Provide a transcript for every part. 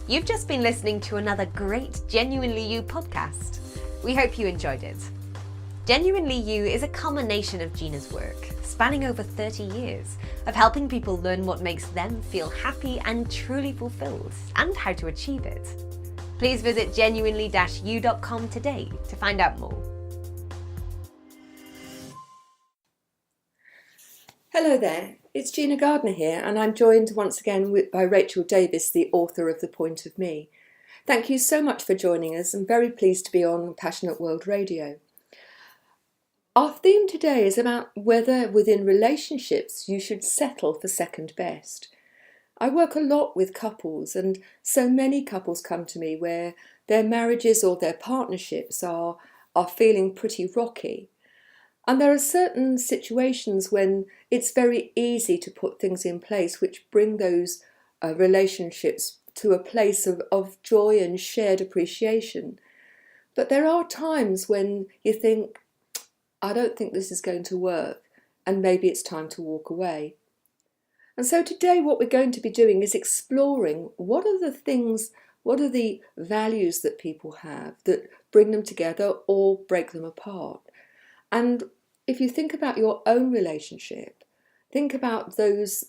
You've just been listening to another great Genuinely You podcast. We hope you enjoyed it. Genuinely You is a culmination of Gina's work, spanning over 30 years, of helping people learn what makes them feel happy and truly fulfilled, and how to achieve it. Please visit genuinely-you.com today to find out more. Hello there, it's Gina Gardner here, and I'm joined once again by Rachel Davis, the author of The Point of Me. Thank you so much for joining us. I'm very pleased to be on Passionate World Radio. Our theme today is about whether within relationships you should settle for second best. I work a lot with couples, and so many couples come to me where their marriages or their partnerships are feeling pretty rocky. And there are certain situations when it's very easy to put things in place which bring those relationships to a place of joy and shared appreciation. But there are times when you think, I don't think this is going to work, and maybe it's time to walk away. And so today what we're going to be doing is exploring what are the values that people have that bring them together or break them apart. And if you think about your own relationship, think about those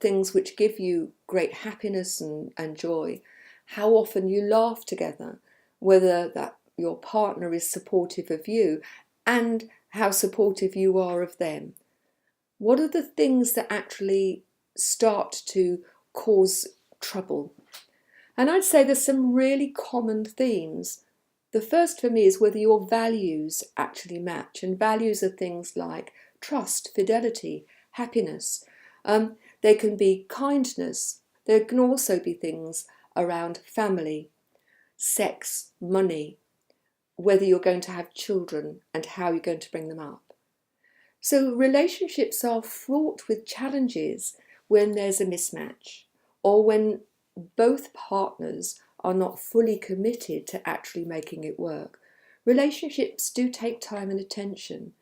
things which give you great happiness and joy, how often you laugh together, whether that your partner is supportive of you and how supportive you are of them. What are the things that actually start to cause trouble? And I'd say there's some really common themes. The first for me is whether your values actually match, and values are things like trust, fidelity, happiness. They can be kindness. There can also be things around family, sex, money, whether you're going to have children and how you're going to bring them up. So relationships are fraught with challenges when there's a mismatch or when both partners are not fully committed to actually making it work. Relationships do take time and attention.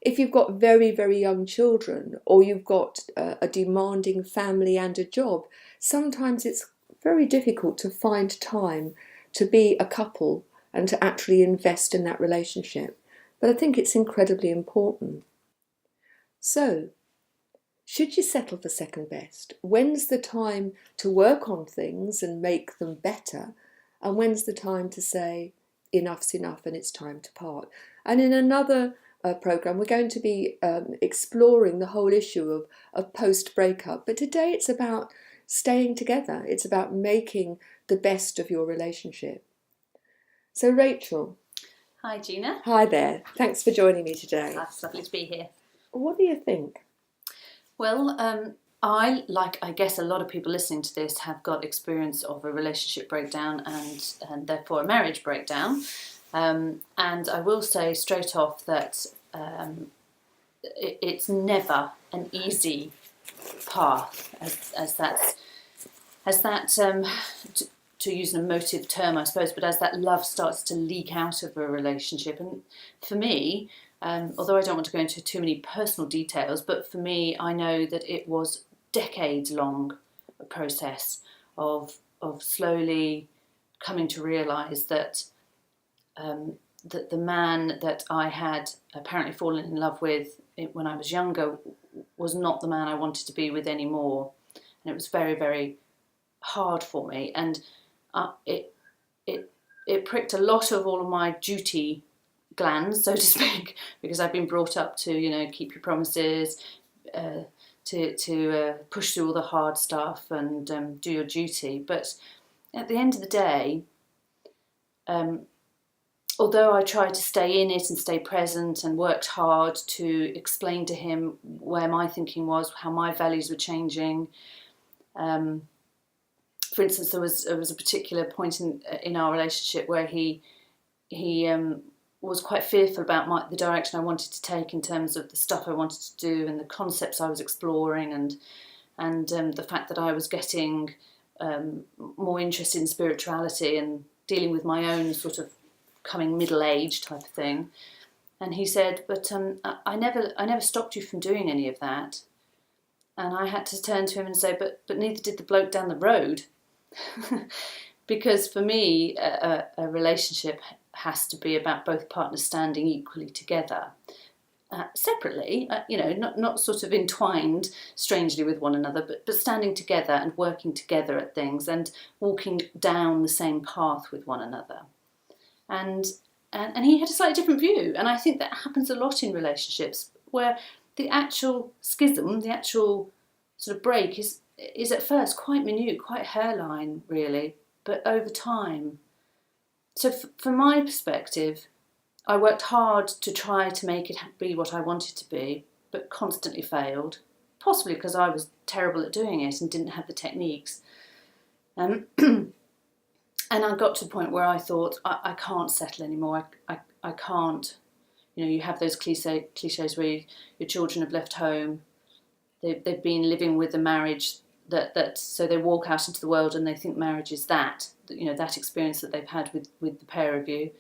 If you've got very, very young children or you've got a demanding family and a job, sometimes it's very difficult to find time to be a couple and to actually invest in that relationship. But I think it's incredibly important. So, should you settle for second best? When's the time to work on things and make them better? And when's the time to say, enough's enough and it's time to part? And in another programme, we're going to be exploring the whole issue of post-breakup. But today it's about staying together. It's about making the best of your relationship. So Rachel. Hi Gina. Hi there. Thanks for joining me today. It's lovely to be here. What do you think? Well, I guess a lot of people listening to this have got experience of a relationship breakdown and therefore a marriage breakdown. And I will say straight off that it's never an easy path, to use an emotive term, I suppose, but as that love starts to leak out of a relationship. And for me, although I don't want to go into too many personal details, but for me, I know that it was decades-long a process of slowly coming to realise that that the man that I had apparently fallen in love with when I was younger was not the man I wanted to be with anymore, and it was very, very hard for me, and it pricked a lot of all of my duty glands, so to speak, because I've been brought up to, keep your promises, to push through all the hard stuff and do your duty. But at the end of the day, although I tried to stay in it and stay present and worked hard to explain to him where my thinking was, how my values were changing. For instance, there was a particular point in our relationship where he was quite fearful about the direction I wanted to take in terms of the stuff I wanted to do and the concepts I was exploring, and the fact that I was getting more interested in spirituality and dealing with my own sort of coming middle age type of thing. And he said, "But I never stopped you from doing any of that." And I had to turn to him and say, "But neither did the bloke down the road." Because for me, a relationship has to be about both partners standing equally together. Separately, not sort of entwined strangely with one another, but standing together and working together at things and walking down the same path with one another. And he had a slightly different view, and I think that happens a lot in relationships where the actual schism, the actual sort of break is at first quite minute, quite hairline really, but over time. So from my perspective, I worked hard to try to make it be what I wanted to be, but constantly failed, possibly because I was terrible at doing it and didn't have the techniques. And I got to the point where I thought, I can't settle anymore. I can't. You have those cliches where your children have left home. They've been living with a marriage that so they walk out into the world and they think marriage is that experience that they've had with the pair of you.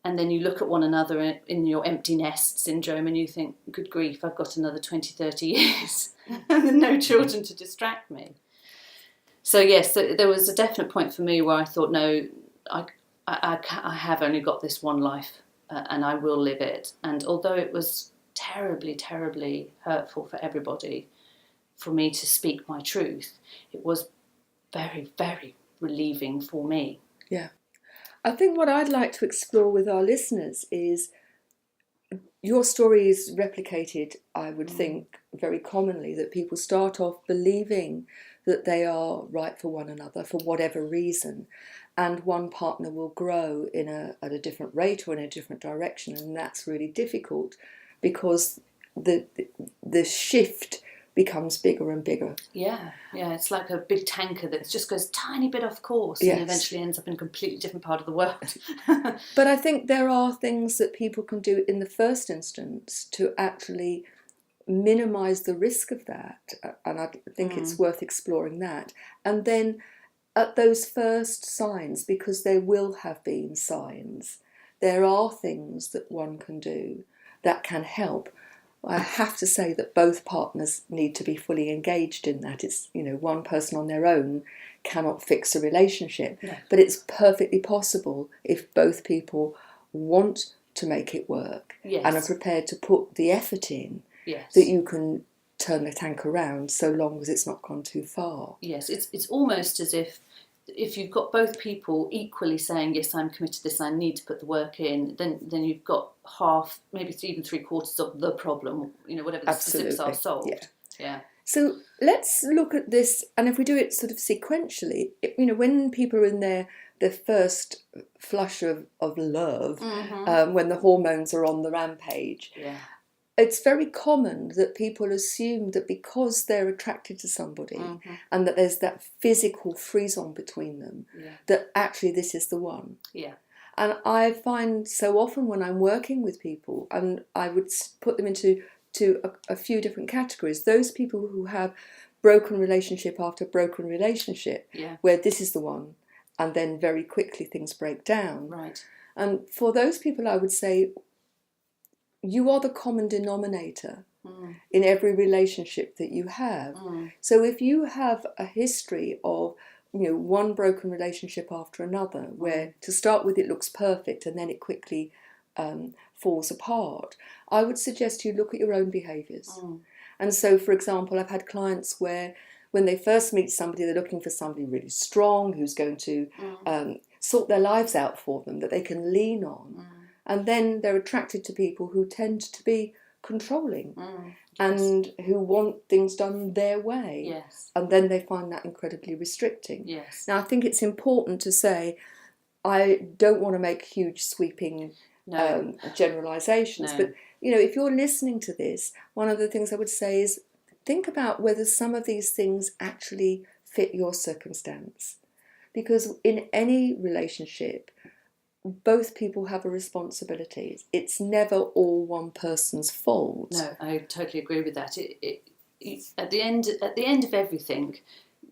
And then you look at one another in your empty nest syndrome and you think, good grief, I've got another 20, 30 years and no children to distract me. So yes, there was a definite point for me where I thought, no, I have only got this one life and I will live it. And although it was terribly, terribly hurtful for everybody for me to speak my truth, it was very, very relieving for me. Yeah. I think what I'd like to explore with our listeners is your story is replicated, I would think, very commonly, that people start off believing that they are right for one another for whatever reason, and one partner will grow at a different rate or in a different direction, and that's really difficult because the shift becomes bigger and bigger. Yeah, it's like a big tanker that just goes a tiny bit off course Yes. and eventually ends up in a completely different part of the world. But I think there are things that people can do in the first instance to actually minimise the risk of that, and I think it's worth exploring that. And then at those first signs, because there will have been signs, there are things that one can do that can help. I have to say that both partners need to be fully engaged in that. It's, one person on their own cannot fix a relationship, no. But it's perfectly possible if both people want to make it work Yes. and are prepared to put the effort in, Yes. that you can turn the tank around so long as it's not gone too far. Yes, it's almost as if you've got both people equally saying, yes, I'm committed to this, I need to put the work in, then you've got half, maybe even 3/4 of the problem, whatever the specifics are, solved. Yeah. So let's look at this, and if we do it sort of sequentially, when people are in their first flush of love, when the hormones are on the rampage, it's very common that people assume that because they're attracted to somebody and that there's that physical frisson between them, that actually this is the one. Yeah. And I find so often when I'm working with people, and I would put them into a few different categories, those people who have broken relationship after broken relationship, where this is the one, and then very quickly things break down. Right. And for those people, I would say, you are the common denominator in every relationship that you have. So if you have a history of one broken relationship after another, where to start with it looks perfect and then it quickly falls apart, I would suggest you look at your own behaviours. And so, for example, I've had clients where when they first meet somebody, they're looking for somebody really strong who's going to sort their lives out for them, that they can lean on. And then they're attracted to people who tend to be controlling and who want things done their way. Yes. And then they find that incredibly restricting. Yes. Now, I think it's important to say, I don't want to make huge sweeping generalisations, but if you're listening to this, one of the things I would say is think about whether some of these things actually fit your circumstance. Because in any relationship, both people have a responsibility. It's never all one person's fault. No, I totally agree with that. At the end of everything,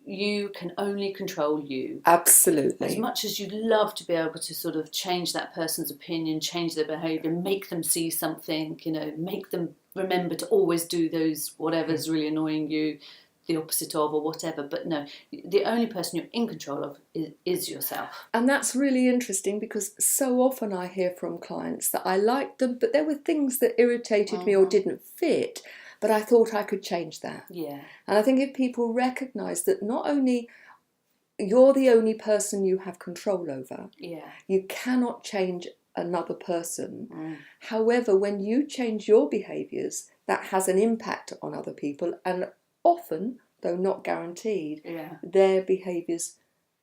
you can only control you. Absolutely. As much as you'd love to be able to sort of change that person's opinion, change their behaviour, make them see something, make them remember to always do those whatever's really annoying you, the opposite of or whatever. But no, the only person you're in control of is yourself. And that's really interesting, because so often I hear from clients that I liked them, but there were things that irritated me or didn't fit, but I thought I could change that. Yeah. And I think if people recognise that not only you're the only person you have control over, you cannot change another person. However, when you change your behaviours, that has an impact on other people, and often, though not guaranteed, their behaviours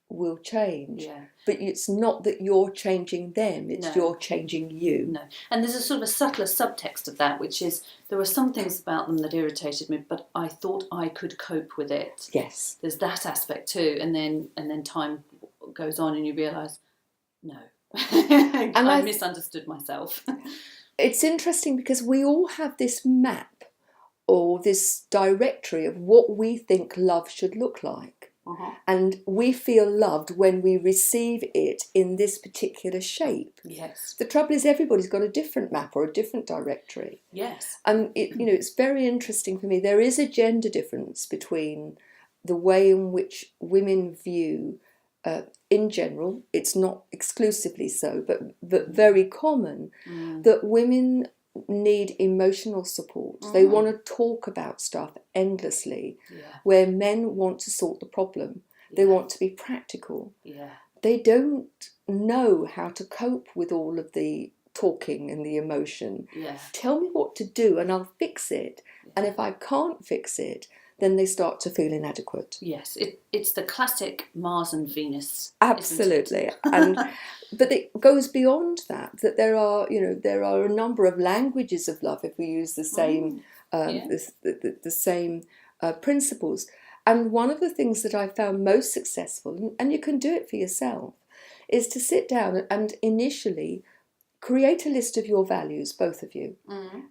will change. But it's not that you're changing them, it's you're changing you. No. And there's a sort of a subtler subtext of that, which is there were some things about them that irritated me, but I thought I could cope with it. Yes. There's that aspect too. And then time goes on and you realise, no. And I misunderstood myself. It's interesting because we all have this map or this directory of what we think love should look like. And we feel loved when we receive it in this particular shape. Yes. The trouble is everybody's got a different map or a different directory. Yes. And it's very interesting for me. There is a gender difference between the way in which women view, in general, it's not exclusively so, but very common, that women need emotional support. They want to talk about stuff endlessly, where men want to sort the problem. They want to be practical. They don't know how to cope with all of the talking and the emotion. Tell me what to do and I'll fix it. And if I can't fix it, then they start to feel inadequate. Yes, it's the classic Mars and Venus. Absolutely. But it goes beyond that there are a number of languages of love if we use the same the same principles. And one of the things that I found most successful, and you can do it for yourself, is to sit down and initially create a list of your values, both of you,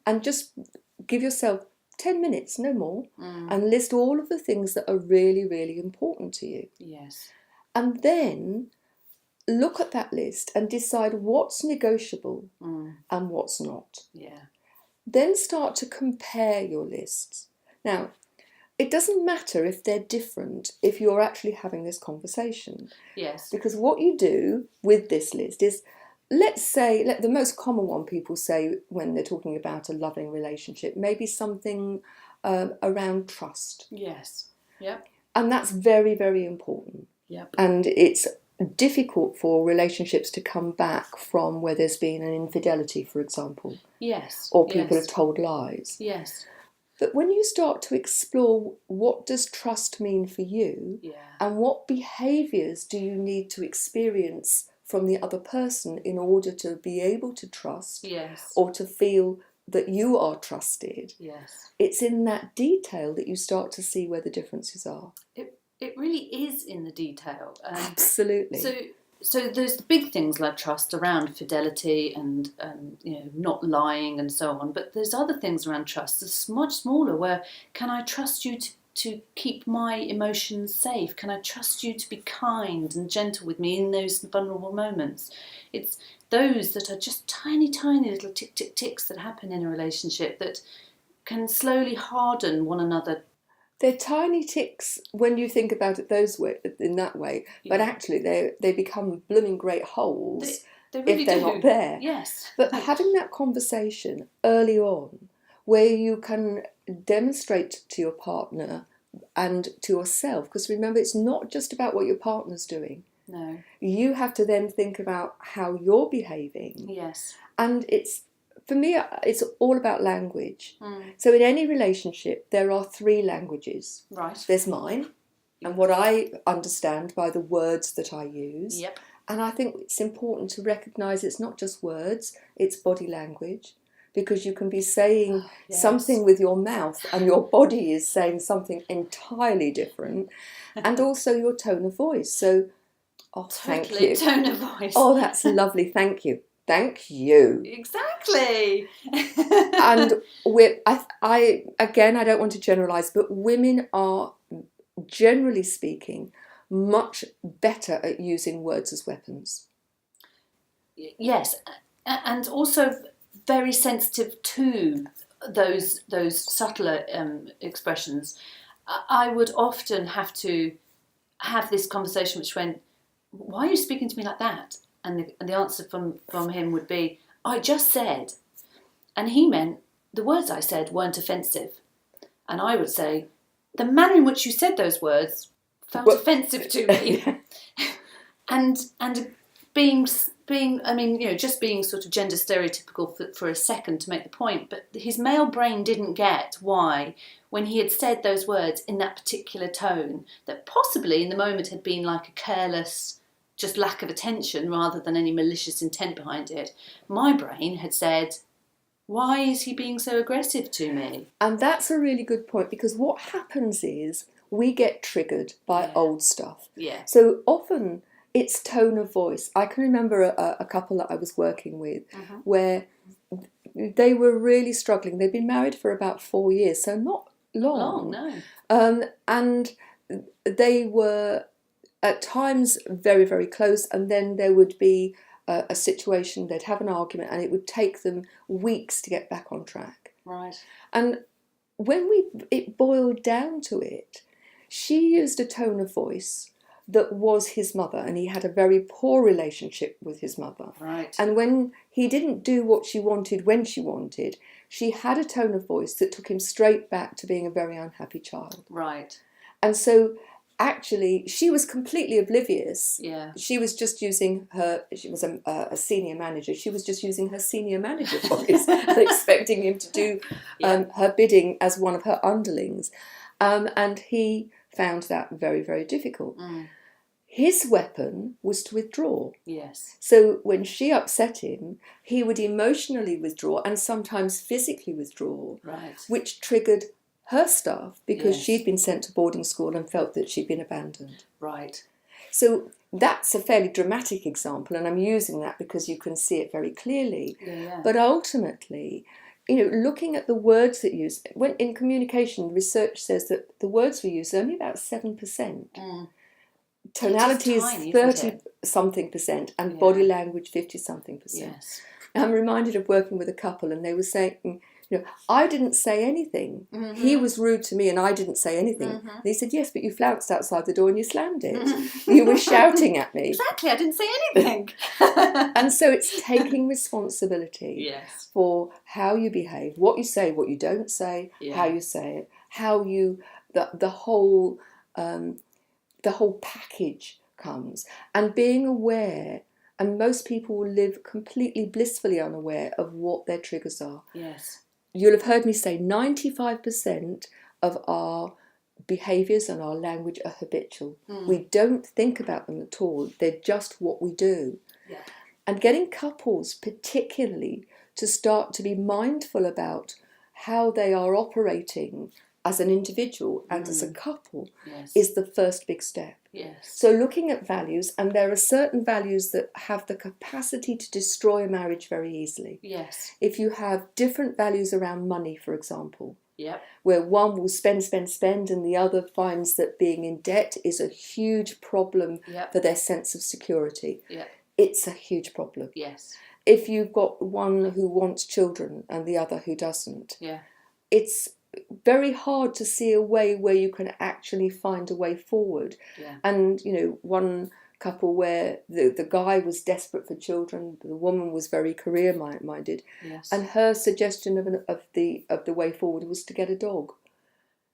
and just give yourself 10 minutes, no more, and list all of the things that are really, really important to you. Yes. And then look at that list and decide what's negotiable and what's not. Then start to compare your lists. Now, it doesn't matter if they're different if you're actually having this conversation. Yes. Because what you do with this list is, let's say, the most common one people say when they're talking about a loving relationship, maybe something around trust. Yes. Yep. And that's very, very important. Yep. And it's difficult for relationships to come back from where there's been an infidelity, for example. Yes. Or people have told lies. Yes. But when you start to explore what does trust mean for you, and what behaviours do you need to experience from the other person in order to be able to trust, or to feel that you are trusted, it's in that detail that you start to see where the differences are. It really is in the detail. Absolutely. So there's the big things like trust around fidelity and not lying and so on. But there's other things around trust that's much smaller. Where can I trust you to keep my emotions safe? Can I trust you to be kind and gentle with me in those vulnerable moments? It's those that are just tiny, tiny little tick, tick, ticks that happen in a relationship that can slowly harden one another. They're tiny ticks when you think about it in that way, but actually they become blooming great holes they really if they're not there. Yes. But having that conversation early on, where you can demonstrate to your partner and to yourself, because remember, it's not just about what your partner's doing. No. You have to then think about how you're behaving. Yes. And for me, it's all about language. So in any relationship, there are 3 languages. Right. There's mine, and what I understand by the words that I use. Yep. And I think it's important to recognise it's not just words, it's body language. Because you can be saying something with your mouth and your body is saying something entirely different. And also your tone of voice. So, thank you. Tone of voice. Oh, that's lovely. Thank you. Thank you. Exactly. And I don't want to generalise, but women are, generally speaking, much better at using words as weapons. Yes, and also very sensitive to those subtler expressions. I would often have to have this conversation which went, why are you speaking to me like that? And the answer from him would be, I just said. And he meant the words I said weren't offensive. And I would say, the manner in which you said those words felt offensive to me. and being, I mean, just being sort of gender stereotypical for a second to make the point, but his male brain didn't get why, when he had said those words in that particular tone, that possibly in the moment had been like a careless, just lack of attention rather than any malicious intent behind it, my brain had said, why is he being so aggressive to me? And that's a really good point, because what happens is we get triggered by old stuff. Yeah. So often it's tone of voice. I can remember a couple that I was working with where they were really struggling. They'd been married for about 4 years, so not long. No. And they were at times very, very close, and then there would be a situation, they'd have an argument, and it would take them weeks to get back on track. Right. And when it boiled down to it, she used a tone of voice that was his mother, and he had a very poor relationship with his mother. Right. And when he didn't do what she wanted when she wanted, she had a tone of voice that took him straight back to being a very unhappy child. Right. And so actually she was completely oblivious. Yeah. She was just using she was a senior manager, she was just using her senior manager voice and expecting him to do her bidding as one of her underlings. And he found that very, very difficult. His weapon was to withdraw. Yes. So when she upset him, he would emotionally withdraw and sometimes physically withdraw, Right. which triggered her stuff because Yes. she'd been sent to boarding school and felt that she'd been abandoned. Right. So that's a fairly dramatic example, and I'm using that because you can see it very clearly. Yeah. But ultimately, looking at the words that you use, when in communication, research says that the words we use are only about 7%. Tonality is tiny, isn't 30-something percent, and body language 50-something percent. Yes. I'm reminded of working with a couple, and they were saying, I didn't say anything. He was rude to me and I didn't say anything. And he said, yes, but you flounced outside the door and you slammed it. You were shouting at me. Exactly, I didn't say anything. And so it's taking responsibility for how you behave, what you say, what you don't say, how you say it, how you, the whole package comes. And being aware, and most people will live completely blissfully unaware of what their triggers are. Yes. You'll have heard me say 95% of our behaviours and our language are habitual. We don't think about them at all. They're just what we do. Yeah. And getting couples particularly to start to be mindful about how they are operating as an individual and as a couple is the first big step. Yes. So looking at values, and there are certain values that have the capacity to destroy a marriage very easily. Yes. If you have different values around money, for example, where one will spend, and the other finds that being in debt is a huge problem for their sense of security. It's a huge problem. Yes. If you've got one who wants children and the other who doesn't, it's very hard to see a way where you can actually find a way forward. And one couple where the guy was desperate for children, the woman was very career minded, and her suggestion of the way forward was to get a dog.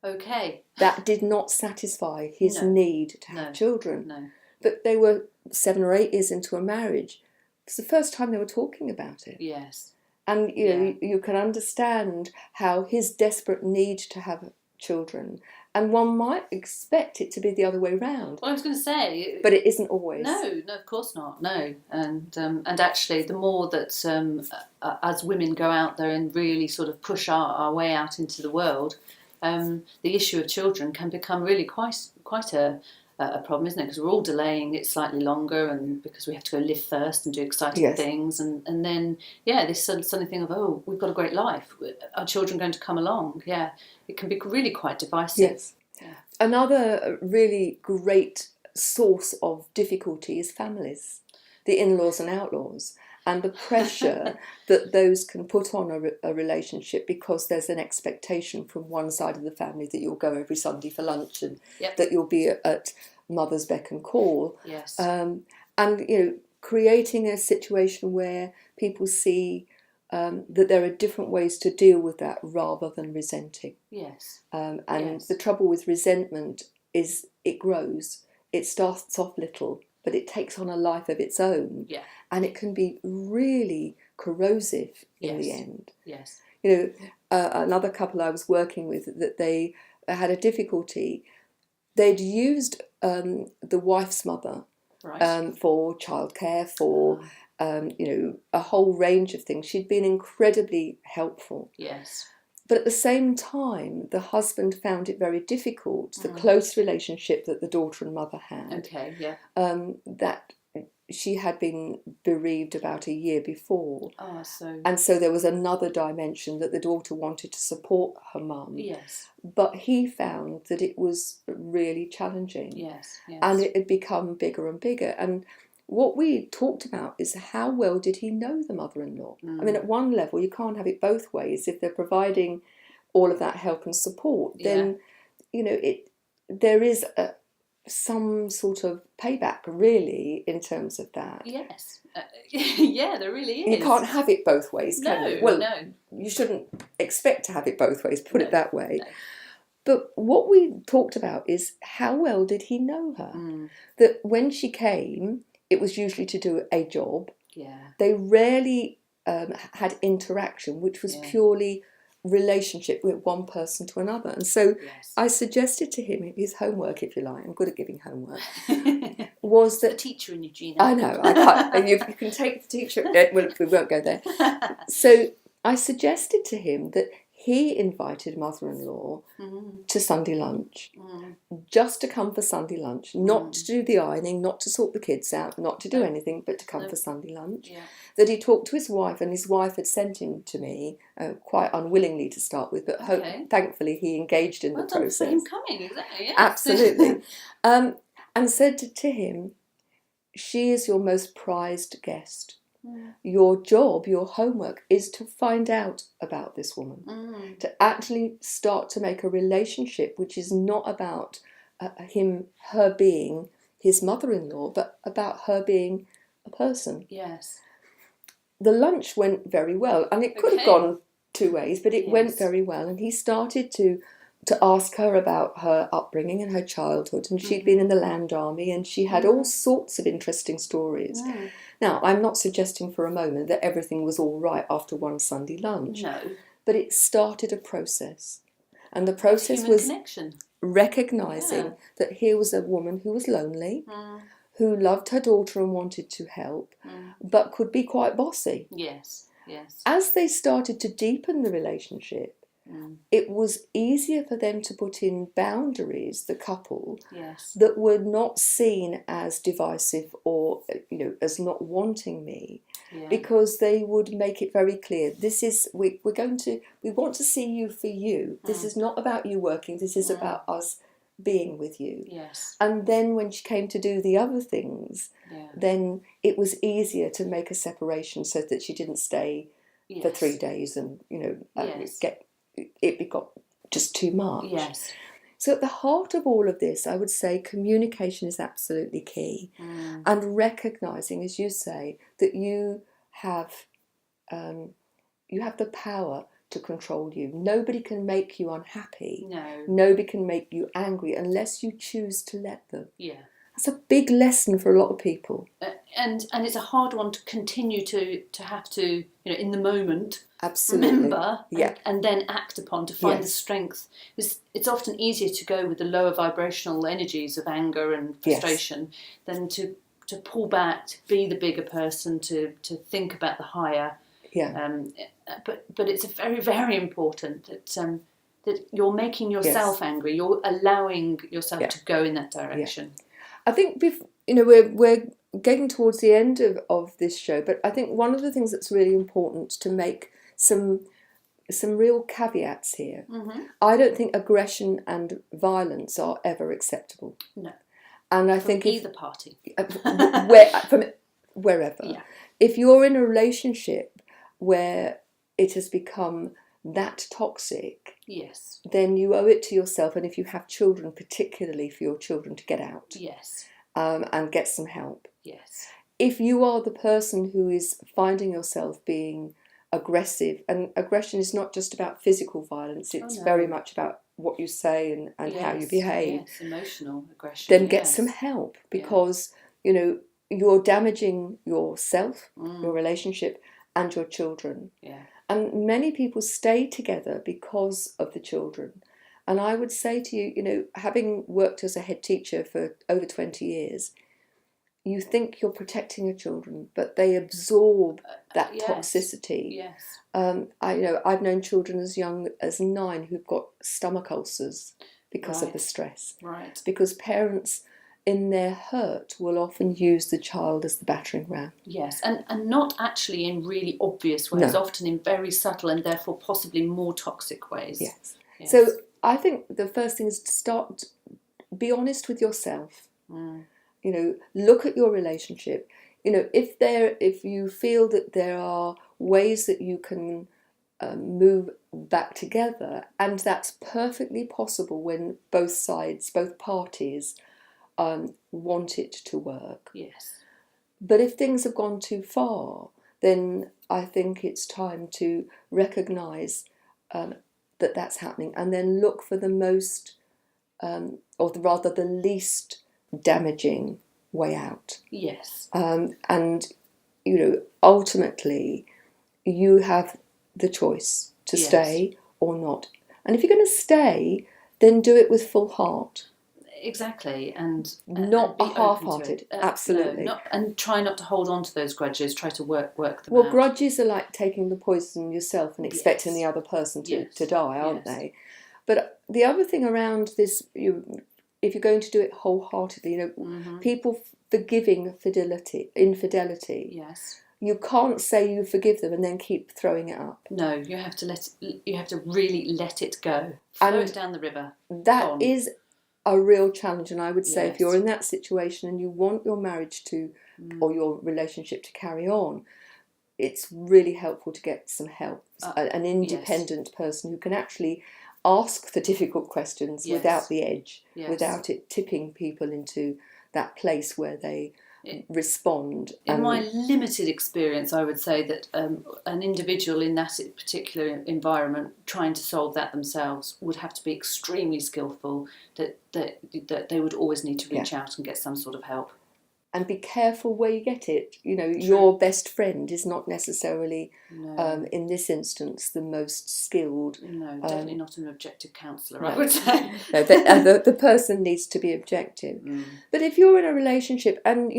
Okay. That did not satisfy his need to have children. No. But they were 7 or 8 years into a marriage. It's the first time they were talking about it. Yes. And you can understand how his desperate need to have children, and one might expect it to be the other way round. Well, I was going to say, but it isn't always. No, of course not. No, and actually, the more that as women go out there and really sort of push our way out into the world, the issue of children can become really quite a problem, isn't it? Because we're all delaying it slightly longer, and because we have to go live first and do exciting things, and then this sudden thing of, oh, we've got a great life, are children going to come along? It can be really quite divisive. Another really great source of difficulty is families, the in-laws and outlaws, and the pressure that those can put on a relationship, because there's an expectation from one side of the family that you'll go every Sunday for lunch, and that you'll be at mother's beck and call. Yes. And, creating a situation where people see that there are different ways to deal with that rather than resenting. Yes. The trouble with resentment is it grows. It starts off little, but it takes on a life of its own. Yeah. And it can be really corrosive in the end. Yes. Another couple I was working with, that they had a difficulty. They'd used the wife's mother for childcare, for a whole range of things. She'd been incredibly helpful. Yes. But at the same time, the husband found it very difficult, the close relationship that the daughter and mother had. Okay, yeah. That she had been bereaved about a year before. Oh, so... And so there was another dimension, that the daughter wanted to support her mum. Yes. But he found that it was really challenging. Yes, yes. And it had become bigger and bigger. And what we talked about is how well did he know the mother-in-law? I mean, at one level, you can't have it both ways. If they're providing all of that help and support, then, there is some sort of payback, really, in terms of that. Yes. Yeah, there really is. You can't have it both ways, can you? Well, no. You shouldn't expect to have it both ways, put it that way. No. But what we talked about is how well did he know her? That when she came, it was usually to do a job. Yeah. They rarely had interaction, which was purely relationship with one person to another. And so I suggested to him, his homework, if you like, I'm good at giving homework, was that... The teacher in you, Gina. I know, I can't, and you can take the teacher, well, we won't go there. So I suggested to him that he invited mother-in-law to Sunday lunch, just to come for Sunday lunch, not to do the ironing, not to sort the kids out, not to do anything, but to come for Sunday lunch. Yeah. That he talked to his wife, and his wife had sent him to me, quite unwillingly to start with, but thankfully he engaged in the process. Well done for him coming, exactly, yes. Absolutely. And said to him, she is your most prized guest. Your job, your homework is to find out about this woman, to actually start to make a relationship which is not about her being his mother-in-law, but about her being a person. Yes. The lunch went very well, and it could have gone two ways, but it went very well, and he started to ask her about her upbringing and her childhood, and she'd been in the Land Army, and she had all sorts of interesting stories. Now, I'm not suggesting for a moment that everything was all right after one Sunday lunch. No. But it started a process. And the process was connection. Recognising that here was a woman who was lonely, who loved her daughter and wanted to help, but could be quite bossy. Yes, yes. As they started to deepen the relationship, it was easier for them to put in boundaries, the couple, that were not seen as divisive or, as not wanting me, because they would make it very clear, this is, we want to see you for you. This is not about you working, this is about us being with you. Yes. And then when she came to do the other things, then it was easier to make a separation so that she didn't stay for 3 days and, it got just too much. Yes. So at the heart of all of this, I would say communication is absolutely key. And recognising, as you say, that you have the power to control you. Nobody can make you unhappy. No. Nobody can make you angry unless you choose to let them. Yeah. That's a big lesson for a lot of people. And it's a hard one to continue to have to, in the moment, absolutely remember and then act upon to find the strength. It's often easier to go with the lower vibrational energies of anger and frustration than to pull back, to be the bigger person, to think about the higher. Yeah. But it's very, very important that you're making yourself angry. You're allowing yourself to go in that direction. Yeah. I think we're getting towards the end of this show, but I think one of the things that's really important to make some real caveats here. I don't think aggression and violence are ever acceptable. No. And I from think either party. From wherever. Yeah. if you're in a relationship where it has become that toxic, Yes. then you owe it to yourself, and if you have children, particularly for your children, to get out. Yes. And get some help. Yes. If you are the person who is finding yourself being aggressive, and aggression is not just about physical violence, it's very much about what you say and how you behave. Yes, emotional aggression. Then get some help, because you're damaging yourself, your relationship, and your children. Yeah. And many people stay together because of the children. And I would say to you, having worked as a head teacher for over 20 years, you think you're protecting your children, but they absorb that toxicity. Yes. I've known children as young as 9 who've got stomach ulcers because of the stress. Right. Because parents, in their hurt, will often use the child as the battering ram. Yes, and not actually in really obvious ways, often in very subtle and therefore possibly more toxic ways. Yes. So I think the first thing is to be honest with yourself. Look at your relationship. If you feel that there are ways that you can move back together, and that's perfectly possible when both parties want it to work. Yes. But if things have gone too far, then I think it's time to recognise that that's happening, and then look for the most, or rather the least damaging way out. Yes. And ultimately, you have the choice to stay or not. And if you're going to stay, then do it with full heart. Exactly, and not half-hearted. Absolutely. No, and try not to hold on to those grudges. Try to work them out. Well, grudges are like taking the poison yourself and expecting the other person to die, aren't they? But the other thing around this, if you're going to do it wholeheartedly, people forgiving infidelity. Yes. You can't say you forgive them and then keep throwing it up. No, you have to really let it go. Throw it down the river. That is a real challenge, and I would say if you're in that situation and you want your marriage to or your relationship to carry on, it's really helpful to get some help, an independent person who can actually ask the difficult questions without the edge, without it tipping people into that place where they respond. In my limited experience, I would say that an individual in that particular environment trying to solve that themselves would have to be extremely skillful, that they would always need to reach out and get some sort of help. And be careful where you get it. Your best friend is not necessarily, in this instance, the most skilled. No, definitely not an objective counsellor, I would say. No, the person needs to be objective. But if you're in a relationship, and,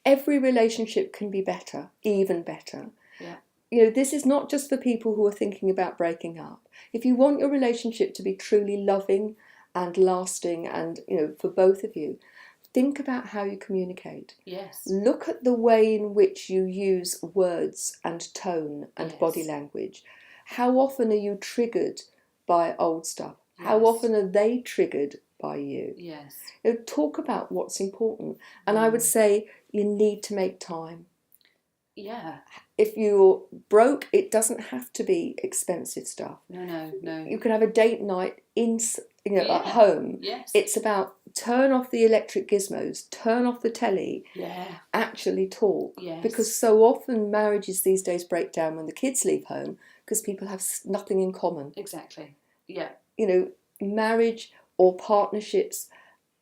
every relationship can be better, even better. Yeah. This is not just for people who are thinking about breaking up. If you want your relationship to be truly loving and lasting and, for both of you, think about how you communicate. Yes. Look at the way in which you use words and tone and body language. How often are you triggered by old stuff? Yes. How often are they triggered by you? Yes. Talk about what's important. And I would say you need to make time. Yeah. If you're broke, it doesn't have to be expensive stuff. No. You can have a date night at home. Yes. It's about turn off the electric gizmos, turn off the telly, actually talk. Yes. Because so often marriages these days break down when the kids leave home because people have nothing in common. Exactly. Yeah. Marriage or partnerships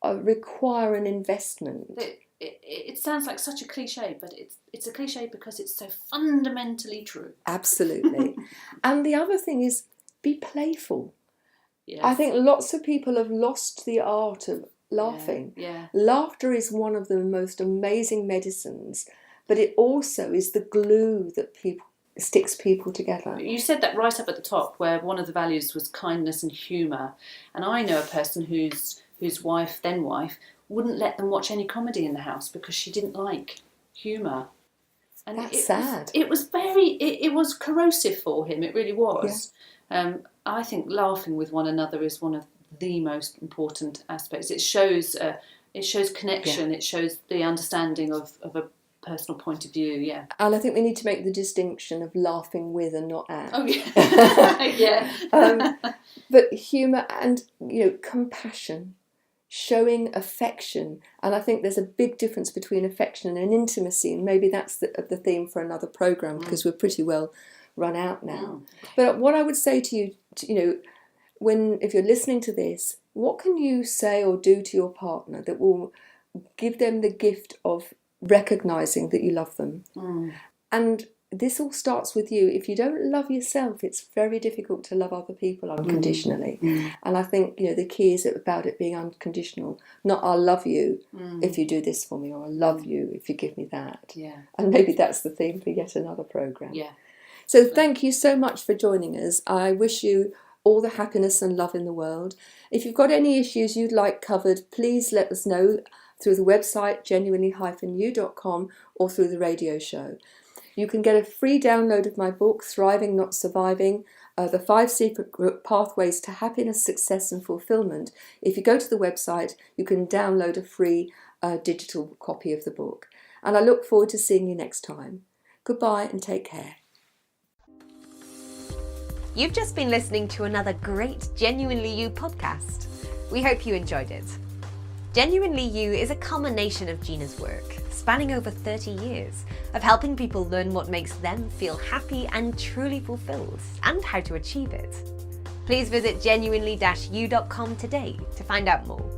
require an investment. It sounds like such a cliche, but it's a cliche because it's so fundamentally true. Absolutely. And the other thing is, be playful. Yes. I think lots of people have lost the art of laughing. Yeah. Laughter is one of the most amazing medicines, but it also is the glue that sticks people together. You said that right up at the top, where one of the values was kindness and humour. And I know a person whose wife, wouldn't let them watch any comedy in the house because she didn't like humour. And that's sad. It was corrosive for him. It really was. Yeah. I think laughing with one another is one of the most important aspects. It shows connection. Yeah. It shows the understanding of a personal point of view, yeah. And I think we need to make the distinction of laughing with and not at. Oh, yeah. Yeah. But humour and, compassion, showing affection. And I think there's a big difference between affection and intimacy. And maybe that's the theme for another programme, because we're pretty well run out now. But what I would say to you, if you're listening to this, what can you say or do to your partner that will give them the gift of recognising that you love them? And this all starts with you. If you don't love yourself, it's very difficult to love other people unconditionally. And I think, the key is about it being unconditional. Not I'll love you if you do this for me, or I'll love you if you give me that. Yeah. And maybe that's the theme for yet another programme. Yeah. So thank you so much for joining us. I wish you all the happiness and love in the world. If you've got any issues you'd like covered, please let us know through the website genuinely-you.com or through the radio show. You can get a free download of my book, Thriving Not Surviving, the 5 Secret Pathways to Happiness, Success and Fulfillment. If you go to the website, you can download a free digital copy of the book. And I look forward to seeing you next time. Goodbye and take care. You've just been listening to another great Genuinely You podcast. We hope you enjoyed it. Genuinely You is a culmination of Gina's work, spanning over 30 years, of helping people learn what makes them feel happy and truly fulfilled, and how to achieve it. Please visit genuinely-you.com today to find out more.